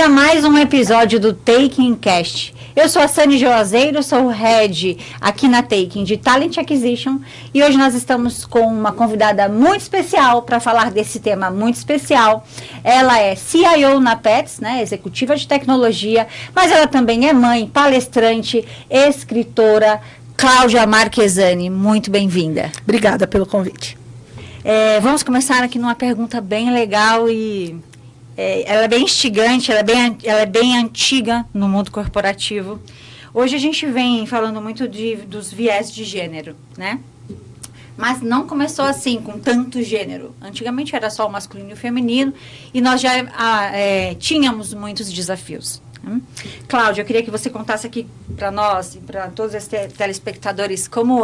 a mais um episódio do Taking Cast. Eu sou a Sani Juazeiro, sou o Head aqui na Taking de Talent Acquisition e hoje nós estamos com uma convidada muito especial para falar desse tema muito especial. Ela é CIO na Pets, né, executiva de tecnologia, mas ela também é mãe, palestrante, escritora. Cláudia Marquesani, muito bem-vinda. Obrigada pelo convite. Vamos começar aqui numa pergunta bem legal e ela é bem instigante, ela é bem antiga no mundo corporativo. Hoje a gente vem falando muito dos viés de gênero, né? Mas não começou assim, com tanto gênero. Antigamente era só o masculino e o feminino e nós já tínhamos muitos desafios. Cláudia, eu queria que você contasse aqui para nós e para todos os telespectadores como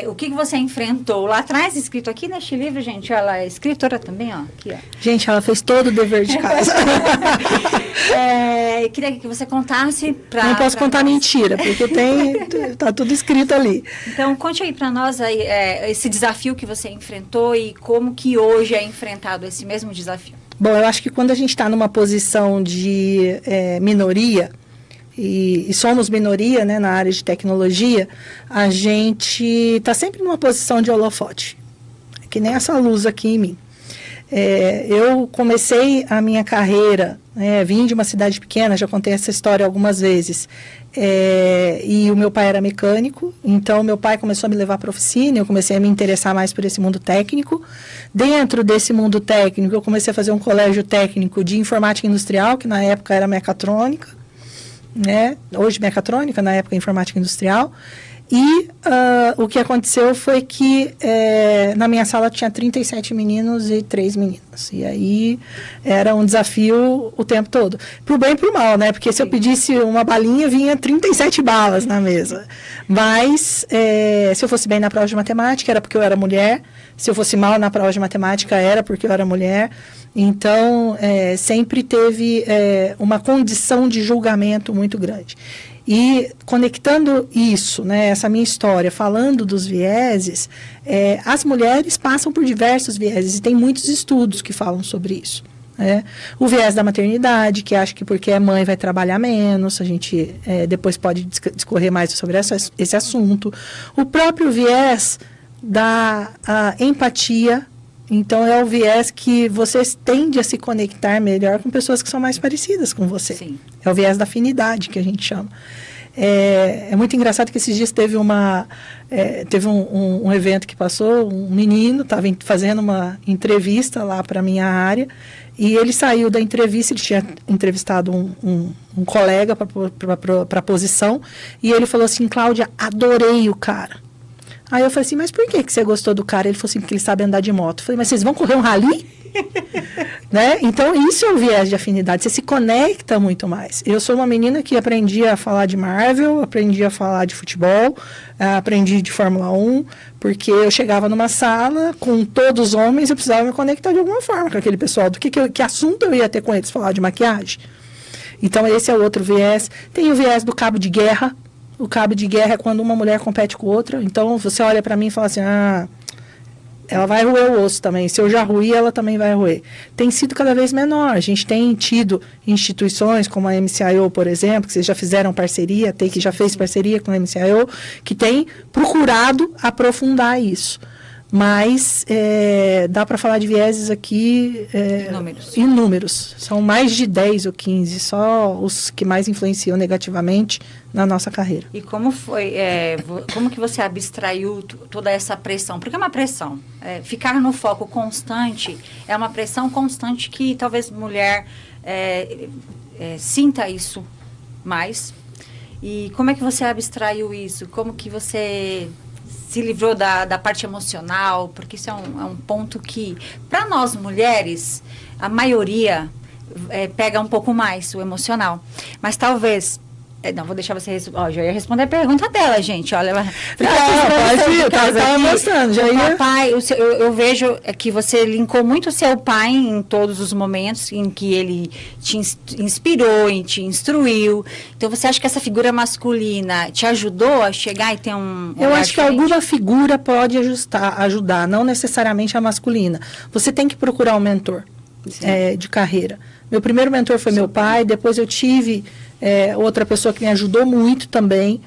o que você enfrentou lá atrás, escrito aqui neste livro, gente. Ela é escritora também, ó. Aqui, ó. Gente, ela fez todo o dever de casa. Eu queria que você contasse para... Não posso contar mentira, porque tá tudo escrito ali. Então, conte aí para nós esse desafio que você enfrentou e como que hoje é enfrentado esse mesmo desafio. Bom, eu acho que quando a gente está numa posição de minoria, e somos minoria, né, na área de tecnologia, a gente está sempre numa posição de holofote, que nem essa luz aqui em mim. Eu comecei a minha carreira, vim de uma cidade pequena, já contei essa história algumas vezes, e o meu pai era mecânico, então meu pai começou a me levar para a oficina, eu comecei a me interessar mais por esse mundo técnico. Dentro desse mundo técnico, eu comecei a fazer um colégio técnico de informática industrial, que na época era mecatrônica, né? Hoje mecatrônica, na época informática industrial. E o que aconteceu foi que na minha sala tinha 37 meninos e 3 meninas. E aí era um desafio o tempo todo. Pro bem e pro mal, né? Porque se eu pedisse uma balinha, vinha 37 balas na mesa. Mas se eu fosse bem na prova de matemática, era porque eu era mulher. Se eu fosse mal na prova de matemática, era porque eu era mulher. Então, sempre teve uma condição de julgamento muito grande. E conectando isso, né, essa minha história, falando dos vieses, as mulheres passam por diversos vieses e tem muitos estudos que falam sobre isso. O viés da maternidade, que acha que porque é mãe vai trabalhar menos, a gente depois pode discorrer mais sobre esse assunto. O próprio viés da empatia. Então, é o viés que você tende a se conectar melhor com pessoas que são mais parecidas com você. Sim. É o viés da afinidade, que a gente chama. É muito engraçado que esses dias teve um evento que passou, um menino estava fazendo uma entrevista lá para a minha área, e ele saiu da entrevista, ele tinha entrevistado um colega para a posição, e ele falou assim: Cláudia, adorei o cara. Aí eu falei assim, mas por que você gostou do cara? Ele falou assim, porque ele sabe andar de moto. Eu falei, mas vocês vão correr um rally? Né? Então, isso é o viés de afinidade. Você se conecta muito mais. Eu sou uma menina que aprendi a falar de Marvel, aprendi a falar de futebol, aprendi de Fórmula 1, porque eu chegava numa sala com todos os homens, eu precisava me conectar de alguma forma com aquele pessoal. Que assunto eu ia ter com eles? Falar de maquiagem? Então, esse é o outro viés. Tem o viés do cabo de guerra. O cabo de guerra é quando uma mulher compete com outra. Então, você olha para mim e fala assim, ela vai roer o osso também. Se eu já ruí, ela também vai roer. Tem sido cada vez menor. A gente tem tido instituições como a MCIO, por exemplo, que vocês já fizeram parceria, que já fez parceria com a MCIO, que tem procurado aprofundar isso. Mas dá para falar de vieses aqui inúmeros. São mais de 10 ou 15, só os que mais influenciam negativamente na nossa carreira. E como foi, como que você abstraiu toda essa pressão? Porque é uma pressão. Ficar no foco constante é uma pressão constante que talvez mulher sinta isso mais. E como é que você abstraiu isso? Como que você se livrou da parte emocional? Porque isso é um ponto que, para nós mulheres, a maioria pega um pouco mais o emocional. Mas talvez... não, vou deixar você... já ia responder a pergunta dela, gente. Olha, ela... Estava mostrando. Já ia... Papai, eu vejo que você linkou muito o seu pai em todos os momentos em que ele te inspirou, te instruiu. Então, você acha que essa figura masculina te ajudou a chegar e ter um Eu acho que alguma figura pode ajudar, não necessariamente a masculina. Você tem que procurar um mentor de carreira. Meu primeiro mentor foi meu pai, depois eu tive outra pessoa que me ajudou muito também,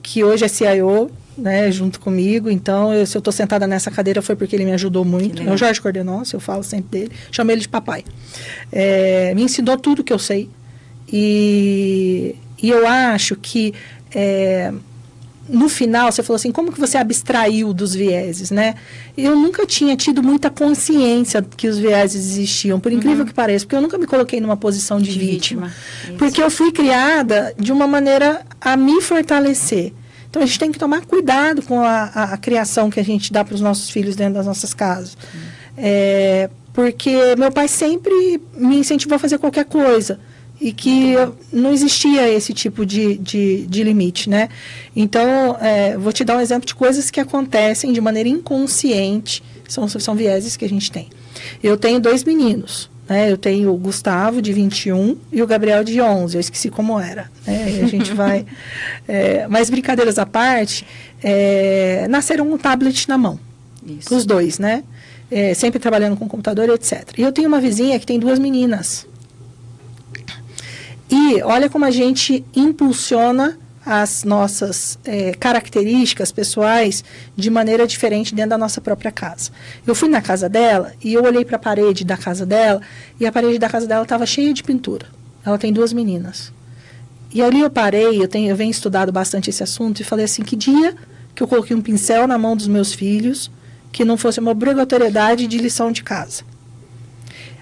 que hoje é CIO, né, junto comigo. Então, se eu estou sentada nessa cadeira foi porque ele me ajudou muito. É o Jorge Cordenossi, eu falo sempre dele. Chamo ele de papai. Me ensinou tudo que eu sei. E eu acho que... no final, você falou assim, como que você abstraiu dos vieses, né? Eu nunca tinha tido muita consciência que os vieses existiam, por incrível que pareça, porque eu nunca me coloquei numa posição de vítima. Porque eu fui criada de uma maneira a me fortalecer. Então, a gente tem que tomar cuidado com a criação que a gente dá para os nossos filhos dentro das nossas casas. Porque meu pai sempre me incentivou a fazer qualquer coisa. E que não existia esse tipo de limite, né? Então, vou te dar um exemplo de coisas que acontecem de maneira inconsciente, são vieses que a gente tem. Eu tenho 2 meninos, né? Eu tenho o Gustavo, de 21, e o Gabriel, de 11. Eu esqueci como era, né? A gente vai... mas, brincadeiras à parte, nasceram com um tablet na mão. Isso. Os 2, né? Sempre trabalhando com computador, etc. E eu tenho uma vizinha que tem 2 meninas. E olha como a gente impulsiona as nossas características pessoais de maneira diferente dentro da nossa própria casa. Eu fui na casa dela e eu olhei para a parede da casa dela e a parede da casa dela estava cheia de pintura. Ela tem 2 meninas. E ali eu parei, eu venho estudado bastante esse assunto e falei assim, que dia que eu coloquei um pincel na mão dos meus filhos que não fosse uma obrigatoriedade de lição de casa.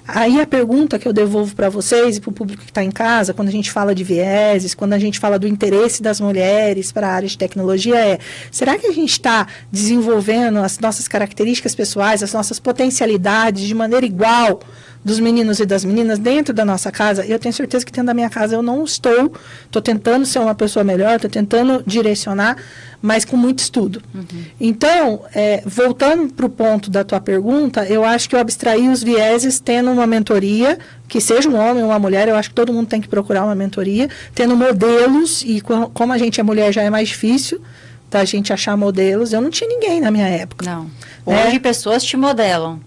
Aí a pergunta que eu devolvo para vocês e para o público que está em casa, quando a gente fala de vieses, quando a gente fala do interesse das mulheres para a área de tecnologia será que a gente está desenvolvendo as nossas características pessoais, as nossas potencialidades de maneira igual dos meninos e das meninas dentro da nossa casa? Eu tenho certeza que dentro da minha casa eu não estou tentando ser uma pessoa melhor, estou tentando direcionar, mas com muito estudo. Então, voltando para o ponto da tua pergunta, eu acho que eu abstraí os vieses tendo uma mentoria, que seja um homem ou uma mulher, eu acho que todo mundo tem que procurar uma mentoria, tendo modelos, e como a gente é mulher já é mais difícil da gente achar modelos. Eu não tinha ninguém na minha época. Não. Hoje pessoas te modelam.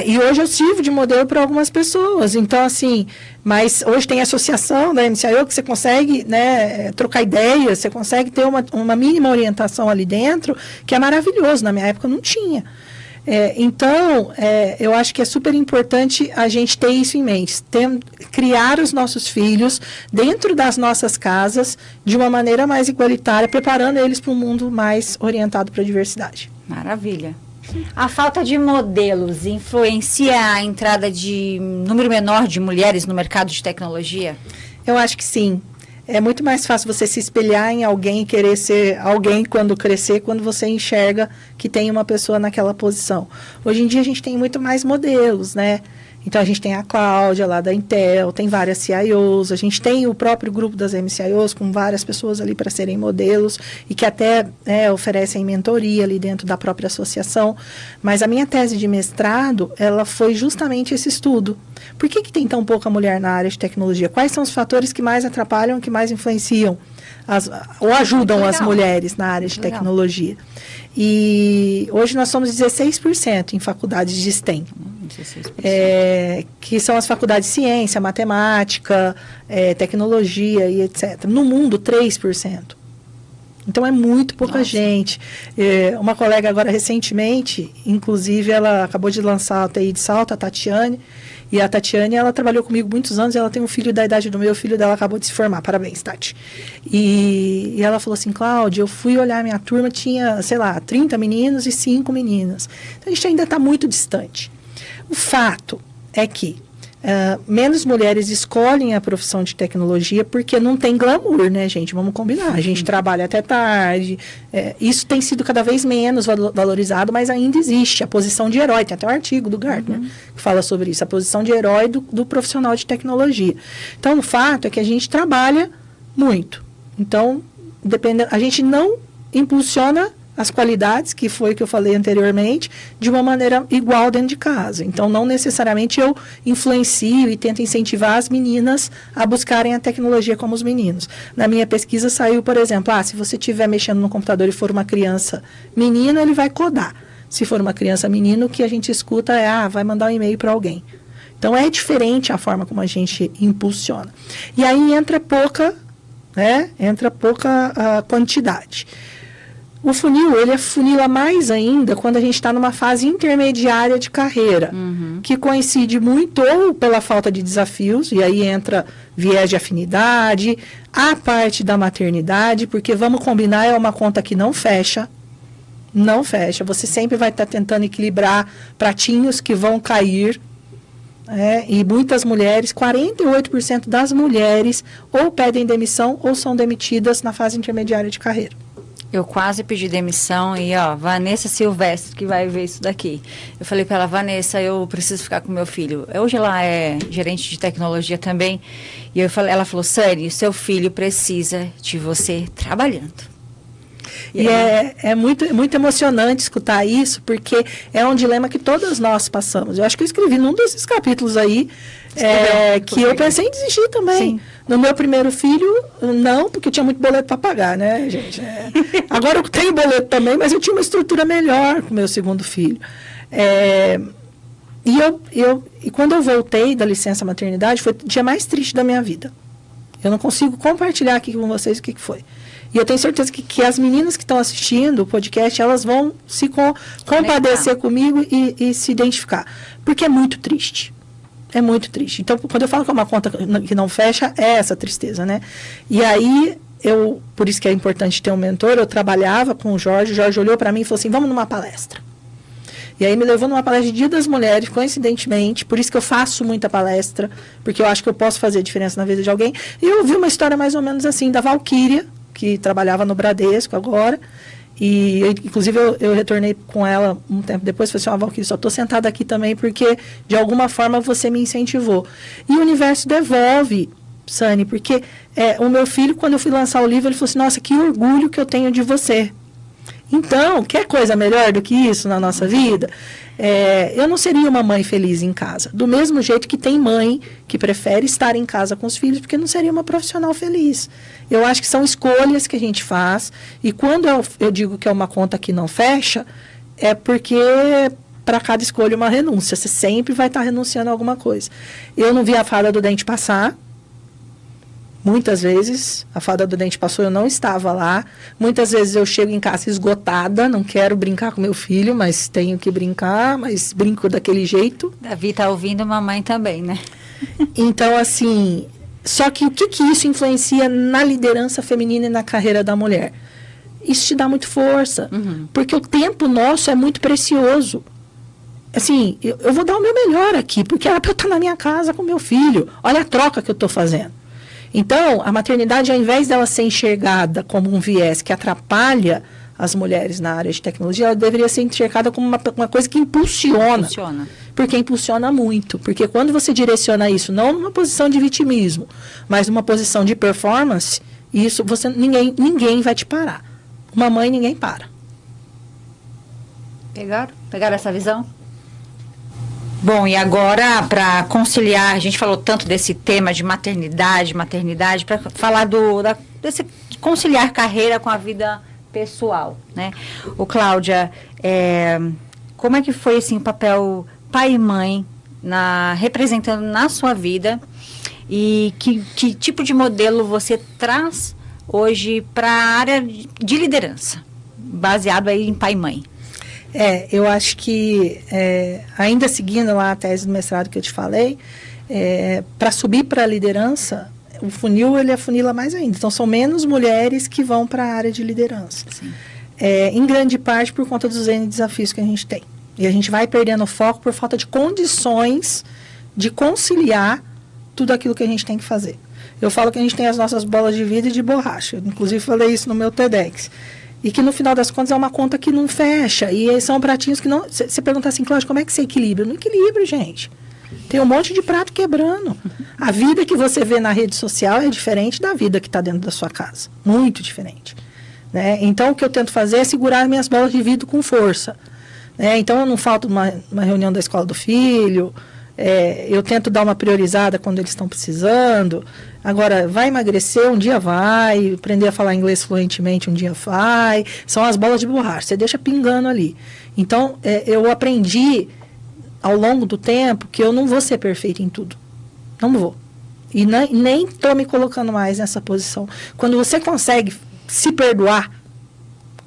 E hoje eu sirvo de modelo para algumas pessoas. Então, assim, mas hoje tem associação da MCIO que você consegue, né, trocar ideias, você consegue ter uma mínima orientação ali dentro, que é maravilhoso. Na minha época não tinha. Então, eu acho que é super importante a gente ter isso em mente. Criar os nossos filhos dentro das nossas casas de uma maneira mais igualitária, preparando eles para um mundo mais orientado para a diversidade. Maravilha. A falta de modelos influencia a entrada de número menor de mulheres no mercado de tecnologia? Eu acho que sim. É muito mais fácil você se espelhar em alguém e querer ser alguém quando crescer, quando você enxerga que tem uma pessoa naquela posição. Hoje em dia a gente tem muito mais modelos, né? Então, a gente tem a Cláudia lá da Intel, tem várias CIOs, a gente tem o próprio grupo das MCIOs com várias pessoas ali para serem modelos e que até oferecem mentoria ali dentro da própria associação. Mas a minha tese de mestrado, ela foi justamente esse estudo. Por que tem tão pouca mulher na área de tecnologia? Quais são os fatores que mais atrapalham, que mais influenciam ou ajudam as mulheres na área de tecnologia? E hoje nós somos 16% em faculdades de STEM. Que são as faculdades de ciência, matemática, tecnologia e etc. No mundo, 3%. Então, é muito pouca gente. Uma colega agora, recentemente, inclusive, ela acabou de lançar a TI de Salto, a Tatiane. E a Tatiane, ela trabalhou comigo muitos anos, ela tem um filho da idade do meu, filho dela acabou de se formar. Parabéns, Tati. E ela falou assim, Cláudia, eu fui olhar minha turma, tinha, 30 meninos e 5 meninas. Então, a gente ainda está muito distante. O fato é que menos mulheres escolhem a profissão de tecnologia porque não tem glamour, né, gente? Vamos combinar. A gente trabalha até tarde. Isso tem sido cada vez menos valorizado, mas ainda existe a posição de herói. Tem até um artigo do Gartner que fala sobre isso. A posição de herói do profissional de tecnologia. Então, o fato é que a gente trabalha muito. Então, a gente não impulsiona as qualidades, que foi o que eu falei anteriormente, de uma maneira igual dentro de casa. Então, não necessariamente eu influencio e tento incentivar as meninas a buscarem a tecnologia como os meninos. Na minha pesquisa saiu, por exemplo, se você estiver mexendo no computador e for uma criança menino, ele vai codar. Se for uma criança menino, o que a gente escuta vai mandar um e-mail para alguém. Então, é diferente a forma como a gente impulsiona. E aí entra pouca, né? Entra pouca quantidade. O funil, ele afunila mais ainda quando a gente está numa fase intermediária de carreira, que coincide muito ou pela falta de desafios, e aí entra viés de afinidade, a parte da maternidade, porque vamos combinar, é uma conta que não fecha, você sempre vai estar tentando equilibrar pratinhos que vão cair, e muitas mulheres, 48% das mulheres, ou pedem demissão ou são demitidas na fase intermediária de carreira. Eu quase pedi demissão e, Vanessa Silvestre, que vai ver isso daqui. Eu falei para ela, Vanessa, eu preciso ficar com meu filho. Hoje ela é gerente de tecnologia também. E ela falou, Sani, seu filho precisa de você trabalhando. E é muito emocionante escutar isso, porque é um dilema que todas nós passamos. Eu acho que eu escrevi num desses capítulos aí, que eu pensei em desistir também. Sim. No meu primeiro filho, não, porque eu tinha muito boleto para pagar, né, gente? Agora eu tenho boleto também, mas eu tinha uma estrutura melhor com o meu segundo filho. E quando eu voltei da licença maternidade, foi o dia mais triste da minha vida. Eu não consigo compartilhar aqui com vocês o que foi. E eu tenho certeza que as meninas que estão assistindo o podcast, elas vão se compadecer comigo e se identificar. Porque é muito triste. É muito triste. Então, quando eu falo que é uma conta que não fecha, é essa tristeza, né? E aí, por isso que é importante ter um mentor, eu trabalhava com o Jorge olhou para mim e falou assim, vamos numa palestra. E aí me levou numa palestra de Dia das Mulheres, coincidentemente, por isso que eu faço muita palestra, porque eu acho que eu posso fazer diferença na vida de alguém. E eu ouvi uma história mais ou menos assim, da Valquíria, que trabalhava no Bradesco agora, e inclusive eu retornei com ela um tempo depois, falei assim, Valquíria, só estou sentada aqui também porque de alguma forma você me incentivou. E o universo devolve, Sani, porque o meu filho, quando eu fui lançar o livro, ele falou assim, nossa, que orgulho que eu tenho de você. Então, quer coisa melhor do que isso na nossa vida? Eu não seria uma mãe feliz em casa. Do mesmo jeito que tem mãe que prefere estar em casa com os filhos, porque não seria uma profissional feliz. Eu acho que são escolhas que a gente faz. E quando eu digo que é uma conta que não fecha, é porque para cada escolha uma renúncia. Você sempre vai estar renunciando a alguma coisa. Eu não vi a fada do dente passar. Muitas vezes, a fada do dente passou, eu não estava lá. Muitas vezes eu chego em casa esgotada, não quero brincar com meu filho, mas tenho que brincar, mas brinco daquele jeito. Davi está ouvindo, mamãe também, né? Então, assim, só que o que isso influencia na liderança feminina e na carreira da mulher? Isso te dá muito força, porque o tempo nosso é muito precioso. Assim, eu vou dar o meu melhor aqui, porque era para eu estar na minha casa com meu filho. Olha a troca que eu estou fazendo. Então, a maternidade, ao invés dela ser enxergada como um viés que atrapalha as mulheres na área de tecnologia, ela deveria ser enxergada como uma coisa que impulsiona. Porque impulsiona muito. Porque quando você direciona isso, não numa posição de vitimismo, mas numa posição de performance, isso ninguém vai te parar. Uma mãe, ninguém para. Pegaram essa visão? Bom, e agora, para conciliar, a gente falou tanto desse tema de maternidade, para falar desse conciliar carreira com a vida pessoal, né? Cláudia, como é que foi assim, o papel pai e mãe representando na sua vida e que tipo de modelo você traz hoje para a área de liderança, baseado aí em pai e mãe? Eu acho que, ainda seguindo lá a tese do mestrado que eu te falei, para subir para a liderança, o funil, ele afunila mais ainda. Então, são menos mulheres que vão para a área de liderança. Em grande parte por conta dos N desafios que a gente tem. E a gente vai perdendo o foco por falta de condições de conciliar tudo aquilo que a gente tem que fazer. Eu falo que a gente tem as nossas bolas de vidro e de borracha. Eu, inclusive, falei isso no meu TEDx. E que no final das contas é uma conta que não fecha. E são pratinhos que não... Você pergunta assim, Cláudia, como é que você equilibra? Não equilibra, gente. Tem um monte de prato quebrando. A vida que você vê na rede social é diferente da vida que está dentro da sua casa. Muito diferente. Né? Então, o que eu tento fazer é segurar minhas bolas de vidro com força. Né? Então, eu não falto uma reunião da escola do filho. Eu tento dar uma priorizada quando eles estão precisando. Agora, vai emagrecer, um dia vai. Aprender a falar inglês fluentemente, um dia vai. São as bolas de borracha, você deixa pingando ali. Então, eu aprendi ao longo do tempo que eu não vou ser perfeita em tudo. Não vou. E nem estou me colocando mais nessa posição. Quando você consegue se perdoar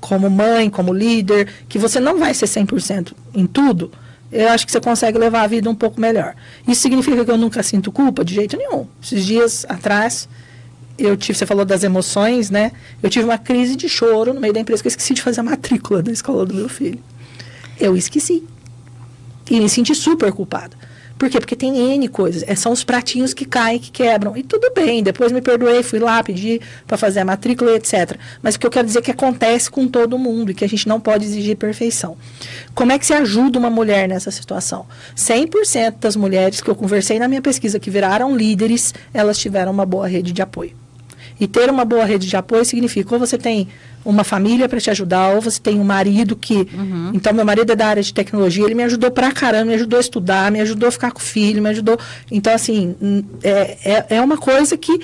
como mãe, como líder, que você não vai ser 100% em tudo, eu acho que você consegue levar a vida um pouco melhor. Isso significa que eu nunca sinto culpa? De jeito nenhum. Esses dias atrás, você falou das emoções, né? Eu tive uma crise de choro no meio da empresa, que eu esqueci de fazer a matrícula da escola do meu filho. Eu esqueci. E me senti super culpada. Por quê? Porque tem N coisas. São os pratinhos que caem, que quebram. E tudo bem, depois me perdoei, fui lá, pedi para fazer a matrícula, etc. Mas o que eu quero dizer é que acontece com todo mundo e que a gente não pode exigir perfeição. Como é que se ajuda uma mulher nessa situação? 100% das mulheres que eu conversei na minha pesquisa que viraram líderes, elas tiveram uma boa rede de apoio. E ter uma boa rede de apoio significa ou você tem uma família para te ajudar, ou você tem um marido que... Então, meu marido é da área de tecnologia, ele me ajudou pra caramba, me ajudou a estudar, me ajudou a ficar com o filho, me ajudou... Então, assim, é uma coisa que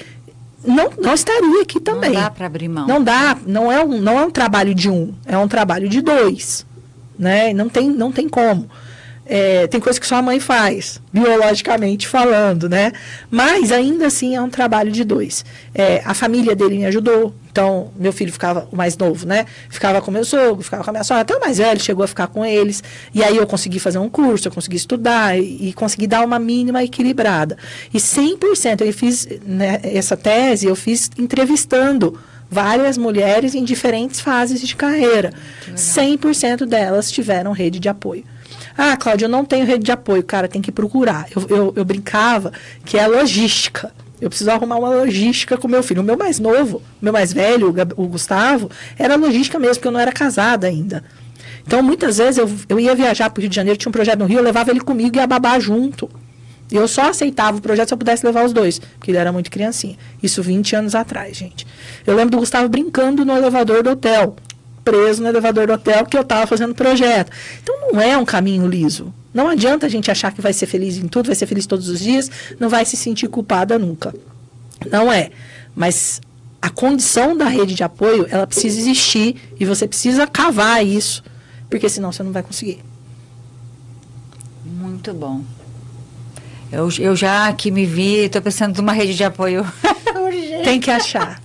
não estaria aqui também. Não dá para abrir mão. Não dá, não é um trabalho de um, é um trabalho de dois, né? Não tem como. Tem coisa que só a mãe faz, biologicamente falando, né? Mas ainda assim é um trabalho de dois. A família dele me ajudou. Então, meu filho ficava, o mais novo, né? Ficava com meu sogro, ficava com a minha sogra, até o mais velho chegou a ficar com eles. E aí eu consegui fazer um curso, eu consegui estudar e consegui dar uma mínima equilibrada. E 100%, eu fiz, né, essa tese, eu fiz entrevistando várias mulheres em diferentes fases de carreira. 100% delas tiveram rede de apoio. Ah, Cláudia, eu não tenho rede de apoio. Cara, tem que procurar. Eu brincava que é a logística. Eu preciso arrumar uma logística com meu filho. O meu mais novo, o meu mais velho, o Gustavo, era logística mesmo, porque eu não era casada ainda. Então, muitas vezes, eu ia viajar para o Rio de Janeiro, tinha um projeto no Rio, eu levava ele comigo e ia babar junto. Eu só aceitava o projeto se eu pudesse levar os dois, porque ele era muito criancinha. Isso 20 anos atrás, gente. Eu lembro do Gustavo brincando no elevador do hotel, preso no elevador do hotel, porque eu estava fazendo projeto. Então, não é um caminho liso. Não adianta a gente achar que vai ser feliz em tudo, vai ser feliz todos os dias, não vai se sentir culpada nunca. Não é. Mas a condição da rede de apoio, ela precisa existir e você precisa cavar isso, porque senão você não vai conseguir. Muito bom. Eu já aqui me vi, estou pensando numa rede de apoio. Tem que achar.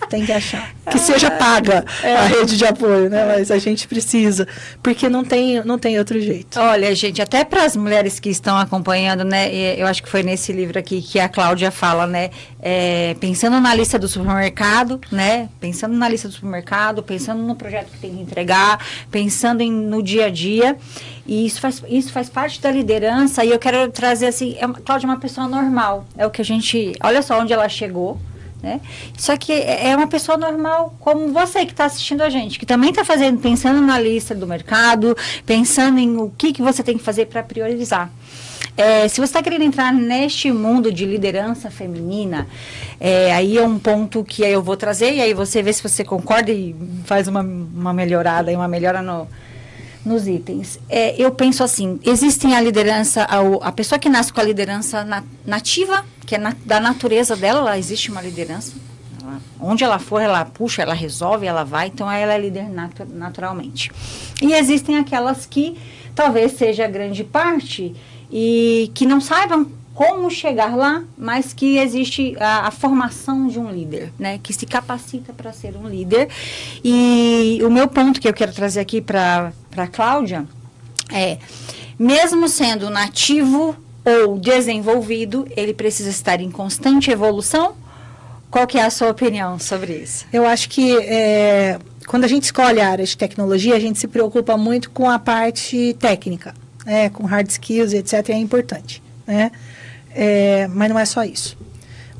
Que seja paga a rede de apoio, né? Mas a gente precisa, porque não tem outro jeito. Olha, gente, até para as mulheres que estão acompanhando, né? Eu acho que foi nesse livro aqui que a Cláudia fala, né? Pensando na lista do supermercado, né? Pensando na lista do supermercado, pensando no projeto que tem que entregar, pensando no dia a dia. E isso faz parte da liderança. E eu quero trazer assim, Cláudia é uma pessoa normal. É o que a gente... Olha só onde ela chegou. Né? Só que é uma pessoa normal, como você que está assistindo a gente, que também está pensando na lista do mercado, pensando em o que você tem que fazer para priorizar. Se você está querendo entrar neste mundo de liderança feminina, aí é um ponto que eu vou trazer, e aí você vê se você concorda e faz uma melhorada, uma melhora nos itens. Eu penso assim, existem a liderança, a pessoa que nasce com a liderança nativa, que é da natureza dela, existe uma liderança. Onde ela for, ela puxa, ela resolve, ela vai, então ela é líder naturalmente. E existem aquelas que talvez seja grande parte e que não saibam como chegar lá, mas que existe a formação de um líder, né? Que se capacita para ser um líder. E o meu ponto que eu quero trazer aqui para a Cláudia mesmo sendo nativo ou desenvolvido, ele precisa estar em constante evolução? Qual que é a sua opinião sobre isso? Eu acho que quando a gente escolhe a área de tecnologia, a gente se preocupa muito com a parte técnica, com hard skills, etc. É importante, né? Mas não é só isso.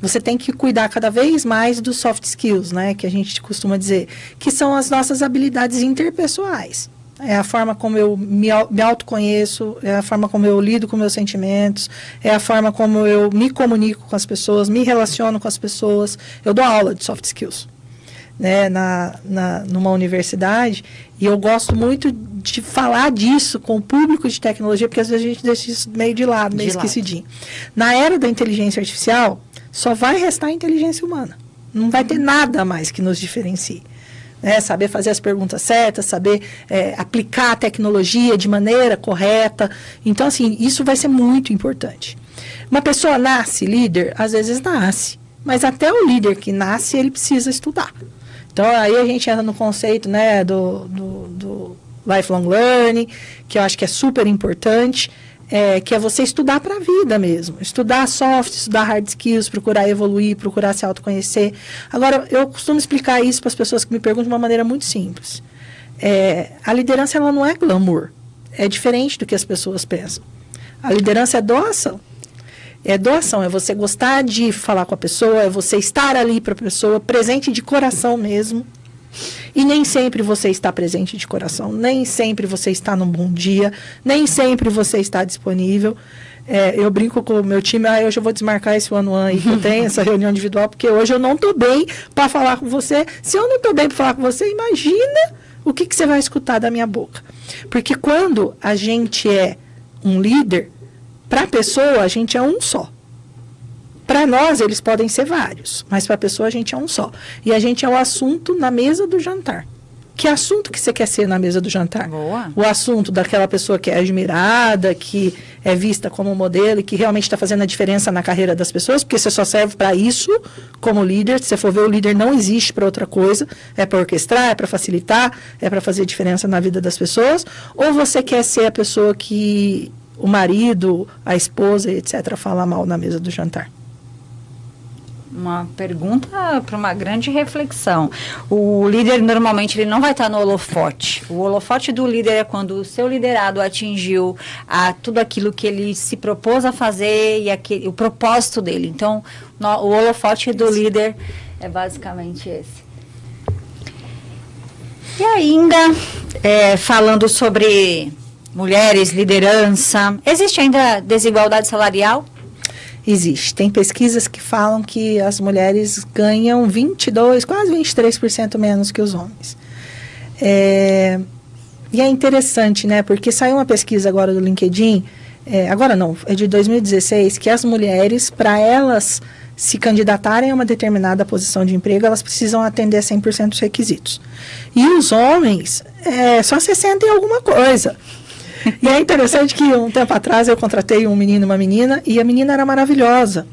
Você tem que cuidar cada vez mais dos soft skills, né? Que a gente costuma dizer, que são as nossas habilidades interpessoais. É a forma como eu me autoconheço, é a forma como eu lido com meus sentimentos, é a forma como eu me comunico com as pessoas, me relaciono com as pessoas. Eu dou aula de soft skills, né, numa universidade, e eu gosto muito de falar disso com o público de tecnologia, porque às vezes a gente deixa isso meio de lado, meio esquecidinho. Na era da inteligência artificial, só vai restar a inteligência humana. Não vai ter nada mais que nos diferencie. né? Saber fazer as perguntas certas, saber aplicar a tecnologia de maneira correta. Então, assim, isso vai ser muito importante. Uma pessoa nasce líder, às vezes nasce, mas até o líder que nasce, ele precisa estudar. Então, aí a gente entra no conceito, né, do lifelong learning, que eu acho que é super importante, que é você estudar para a vida mesmo. Estudar soft, estudar hard skills, procurar evoluir, procurar se autoconhecer. Agora, eu costumo explicar isso para as pessoas que me perguntam de uma maneira muito simples. A liderança, ela não é glamour. É diferente do que as pessoas pensam. A liderança é doação. É doação, é você gostar de falar com a pessoa, é você estar ali para a pessoa, presente de coração mesmo. E nem sempre você está presente de coração, nem sempre você está num bom dia, nem sempre você está disponível. Eu brinco com o meu time, hoje eu vou desmarcar esse one-on-one aí que eu tenho, essa reunião individual, porque hoje eu não estou bem para falar com você. Se eu não estou bem para falar com você, imagina o que você vai escutar da minha boca. Porque quando a gente é um líder, para a pessoa, a gente é um só. Para nós, eles podem ser vários, mas para a pessoa, a gente é um só. E a gente é o assunto na mesa do jantar. Que assunto que você quer ser na mesa do jantar? Boa. O assunto daquela pessoa que é admirada, que é vista como modelo e que realmente está fazendo a diferença na carreira das pessoas, porque você só serve para isso como líder. Se você for ver, o líder não existe para outra coisa. É para orquestrar, é para facilitar, é para fazer diferença na vida das pessoas. Ou você quer ser a pessoa que o marido, a esposa, etc., fala mal na mesa do jantar? Uma pergunta para uma grande reflexão. O líder, normalmente, ele não vai estar no holofote. O holofote do líder é quando o seu liderado atingiu tudo aquilo que ele se propôs a fazer e o propósito dele. Então, o holofote do líder é basicamente esse. E ainda, falando sobre mulheres, liderança, existe ainda desigualdade salarial? Existe. Tem pesquisas que falam que as mulheres ganham 22%, quase 23% menos que os homens. E é interessante, né? Porque saiu uma pesquisa agora do LinkedIn, agora não, é de 2016, que as mulheres, para elas se candidatarem a uma determinada posição de emprego, elas precisam atender 100% dos requisitos. E os homens, só 60% e alguma coisa. E é interessante que um tempo atrás eu contratei um menino e uma menina, e a menina era maravilhosa.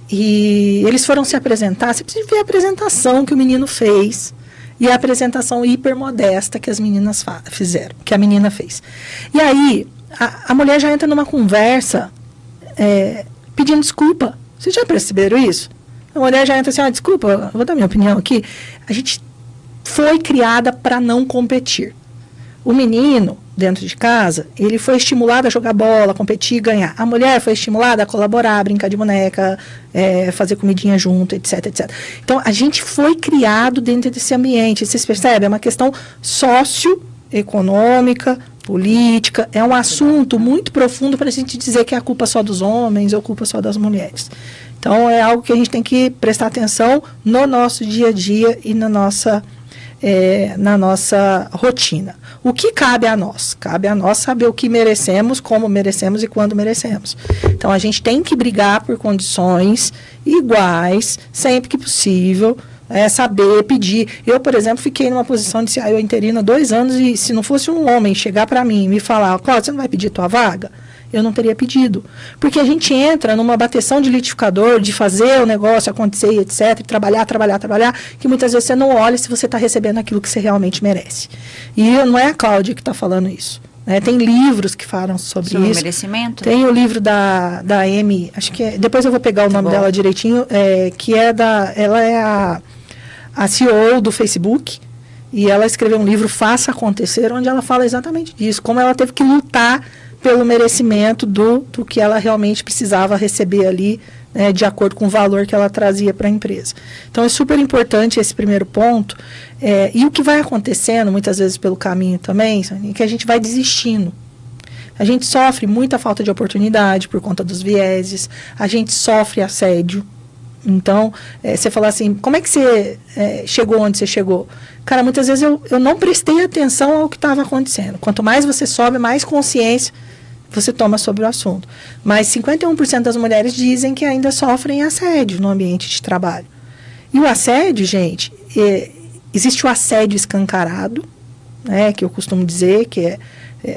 E eles foram se apresentar, você precisa ver a apresentação que o menino fez e a apresentação hipermodesta que as meninas fizeram, que a menina fez. E aí, a mulher já entra numa conversa pedindo desculpa. Vocês já perceberam isso? A mulher já entra assim, desculpa, vou dar minha opinião aqui. A gente foi criada para não competir. O menino, dentro de casa, ele foi estimulado a jogar bola, competir e ganhar. A mulher foi estimulada a colaborar, brincar de boneca, fazer comidinha junto, etc, etc. Então, a gente foi criado dentro desse ambiente. Vocês percebem? É uma questão socioeconômica, política. É um assunto muito profundo para a gente dizer que é a culpa só dos homens ou a culpa só das mulheres. Então, é algo que a gente tem que prestar atenção no nosso dia a dia e na nossa rotina. O que cabe a nós? Cabe a nós saber o que merecemos, como merecemos e quando merecemos. Então, a gente tem que brigar por condições iguais, sempre que possível, saber pedir. Eu, por exemplo, fiquei numa posição de CIO interina há 2 anos e se não fosse um homem chegar para mim e me falar, Cláudia, você não vai pedir tua vaga? Eu não teria pedido. Porque a gente entra numa bateção de litificador, de fazer o negócio acontecer, etc., e trabalhar, que muitas vezes você não olha se você está recebendo aquilo que você realmente merece. E não é a Cláudia que está falando isso. Tem livros que falam sobre isso. Merecimento? Tem o livro da Amy, acho que depois eu vou pegar o nome dela direitinho, que ela é a CEO do Facebook, e ela escreveu um livro, Faça Acontecer, onde ela fala exatamente disso, como ela teve que lutar pelo merecimento do que ela realmente precisava receber ali, de acordo com o valor que ela trazia para a empresa. Então, é super importante esse primeiro ponto. E o que vai acontecendo, muitas vezes pelo caminho também, é que a gente vai desistindo. A gente sofre muita falta de oportunidade por conta dos vieses, a gente sofre assédio. Então, você fala assim, como é que você chegou onde você chegou? Cara, muitas vezes eu não prestei atenção ao que estava acontecendo. Quanto mais você sobe, mais consciência você toma sobre o assunto. Mas 51% das mulheres dizem que ainda sofrem assédio no ambiente de trabalho. E o assédio, gente, existe o assédio escancarado, né, que eu costumo dizer que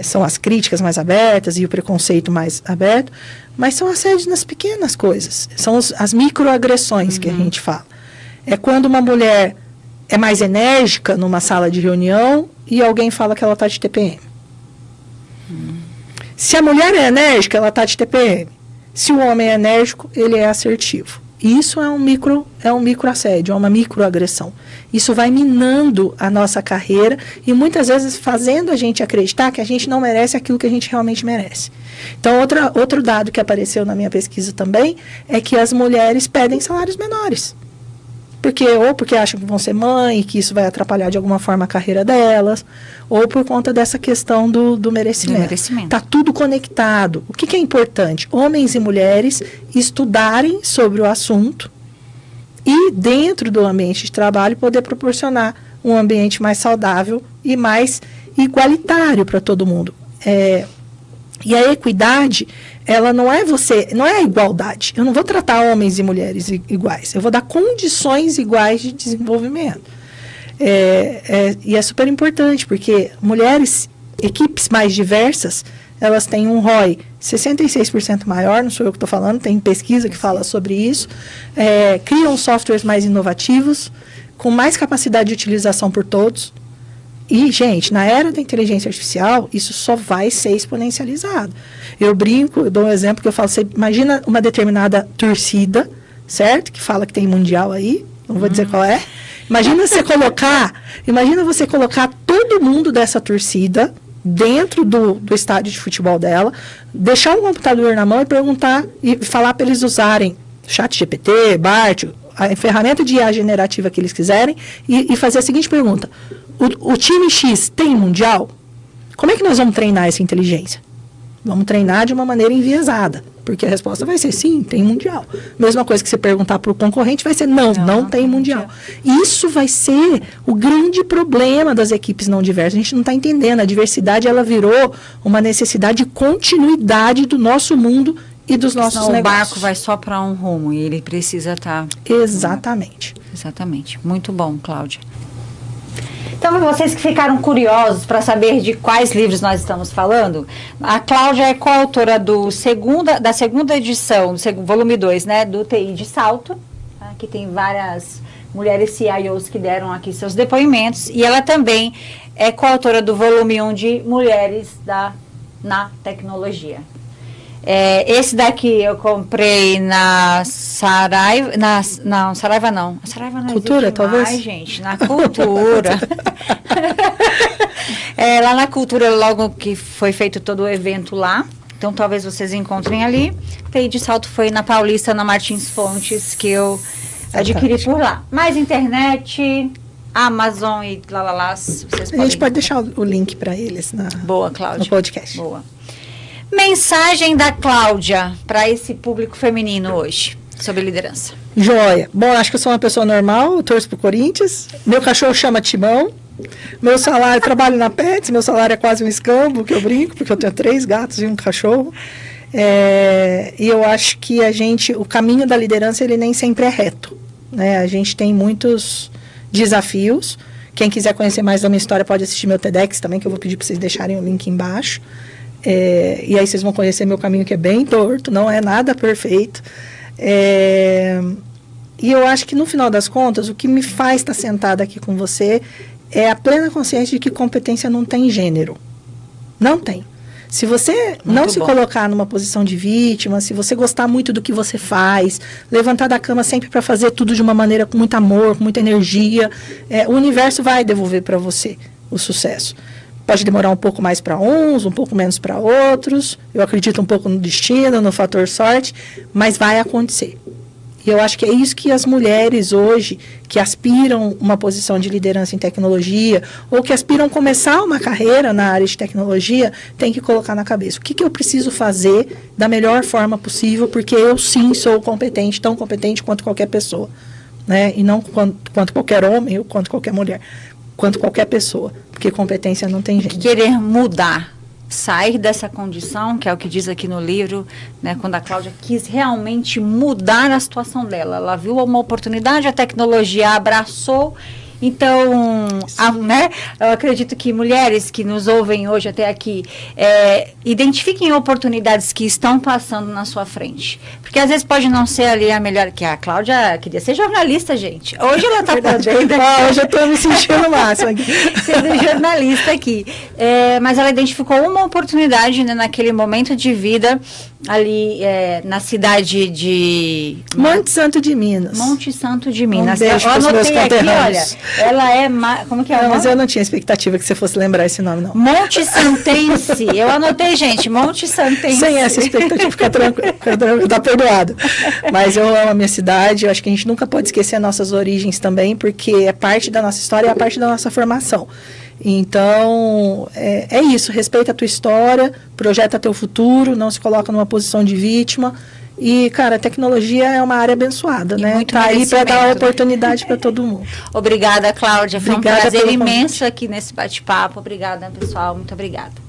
são as críticas mais abertas e o preconceito mais aberto, mas são assédios nas pequenas coisas, são as microagressões que a gente fala. É quando uma mulher é mais enérgica numa sala de reunião e alguém fala que ela está de TPM. Se a mulher é enérgica, ela está de TPM. Se o homem é enérgico, ele é assertivo. Isso é um microassédio, é uma microagressão. Isso vai minando a nossa carreira e muitas vezes fazendo a gente acreditar que a gente não merece aquilo que a gente realmente merece. Então, outro dado que apareceu na minha pesquisa também é que as mulheres pedem salários menores. Porque acham que vão ser mãe, que isso vai atrapalhar de alguma forma a carreira delas, ou por conta dessa questão do merecimento. Está tudo conectado. O que é importante? Homens e mulheres estudarem sobre o assunto e, dentro do ambiente de trabalho, poder proporcionar um ambiente mais saudável e mais igualitário para todo mundo. E a equidade, ela não é a igualdade. Eu não vou tratar homens e mulheres iguais. Eu vou dar condições iguais de desenvolvimento. E é super importante, porque equipes mais diversas, elas têm um ROI 66% maior, não sou eu que estou falando, tem pesquisa que fala sobre isso, criam softwares mais inovativos, com mais capacidade de utilização por todos. E, gente, na era da inteligência artificial, isso só vai ser exponencializado. Eu brinco, eu dou um exemplo que eu falo, você imagina uma determinada torcida, certo? Que fala que tem mundial aí, não vou dizer qual é. Imagina você colocar todo mundo dessa torcida dentro do estádio de futebol dela, deixar um computador na mão e perguntar, e falar para eles usarem ChatGPT, Bart, a ferramenta de IA generativa que eles quiserem, e fazer a seguinte pergunta: o time X tem mundial? Como é que nós vamos treinar essa inteligência? Vamos treinar de uma maneira enviesada, porque a resposta vai ser sim, tem mundial. Mesma coisa que você perguntar para o concorrente vai ser não tem mundial. Isso vai ser o grande problema das equipes não diversas. A gente não está entendendo. A diversidade, ela virou uma necessidade de continuidade do nosso mundo e dos nossos negócios. O barco vai só para um rumo e ele precisa estar... Exatamente. Exatamente. Muito bom, Cláudia. Então, para vocês que ficaram curiosos para saber de quais livros nós estamos falando, a Cláudia é coautora da segunda edição, do volume 2, né, do TI de Salto. Aqui tem várias mulheres CIOs que deram aqui seus depoimentos. E ela também é coautora do volume 1 de Mulheres na Tecnologia. Esse daqui eu comprei na Saraiva. Não, Saraiva não. A Saraiva não Cultura, existe talvez? mais, gente. Na Cultura. Lá na Cultura, logo que foi feito todo o evento lá. Então, talvez vocês encontrem ali. TI de Salto foi na Paulista, na Martins Fontes, que eu adquiri por lá. Mais internet, Amazon e vocês A gente pode deixar o link para eles Boa, Cláudia. no podcast. Boa. Mensagem da Cláudia para esse público feminino hoje, sobre liderança. Joia. Bom, acho que eu sou uma pessoa normal, eu torço pro Corinthians. Meu cachorro chama Timão. Meu salário, trabalho na Pets, meu salário é quase um escambo, que eu brinco, porque eu tenho 3 gatos e um cachorro. E eu acho que o caminho da liderança, ele nem sempre é reto, né? A gente tem muitos desafios. Quem quiser conhecer mais da minha história pode assistir meu TEDx também, que eu vou pedir para vocês deixarem o link embaixo. E aí vocês vão conhecer meu caminho, que é bem torto, não é nada perfeito. E eu acho que, no final das contas, o que me faz estar sentada aqui com você é a plena consciência de que competência não tem gênero. Não tem. Se você não se colocar numa posição de vítima, se você gostar muito do que você faz, levantar da cama sempre para fazer tudo de uma maneira com muito amor, com muita energia, o universo vai devolver para você o sucesso. Pode demorar um pouco mais para uns, um pouco menos para outros. Eu acredito um pouco no destino, no fator sorte, mas vai acontecer. E eu acho que é isso que as mulheres hoje, que aspiram uma posição de liderança em tecnologia, ou que aspiram começar uma carreira na área de tecnologia, têm que colocar na cabeça. O que eu preciso fazer da melhor forma possível, porque eu sim sou competente, tão competente quanto qualquer pessoa, né? E não quanto qualquer homem ou quanto qualquer mulher, quanto qualquer pessoa, porque competência não tem jeito. Querer mudar, sair dessa condição, que é o que diz aqui no livro, né, quando a Cláudia quis realmente mudar a situação dela. Ela viu uma oportunidade, a tecnologia abraçou Então, né, eu acredito que mulheres que nos ouvem hoje até aqui, identifiquem oportunidades que estão passando na sua frente. Porque às vezes pode não ser ali a melhor, que a Cláudia queria ser jornalista, gente. Hoje ela está podendo. Hoje eu estou me sentindo máximo aqui. Sendo jornalista aqui. Mas ela identificou uma oportunidade, né, naquele momento de vida ali na cidade de Monte Santo de Minas. Monte Santo de Minas. Um beijo Eu pros meus anotei aqui, conterrâneos. olha, ela como que é o Não, nome? mas eu não tinha expectativa que você fosse lembrar esse nome, não. Monte Santense. Eu anotei, gente, Monte Santense. Sem essa expectativa, fica tranquilo, tá perdoado. Mas eu amo a minha cidade, eu acho que a gente nunca pode esquecer nossas origens também, porque é parte da nossa história, é parte da nossa formação. Então, é isso, respeita a tua história, projeta teu futuro, não se coloca numa posição de vítima. E, cara, a tecnologia é uma área abençoada, né? Muito tá aí para dar merecimento, oportunidade para todo mundo. Obrigada, Cláudia. Foi Obrigada um prazer pelo imenso convite. aqui nesse bate-papo. Obrigada, pessoal. Muito obrigada.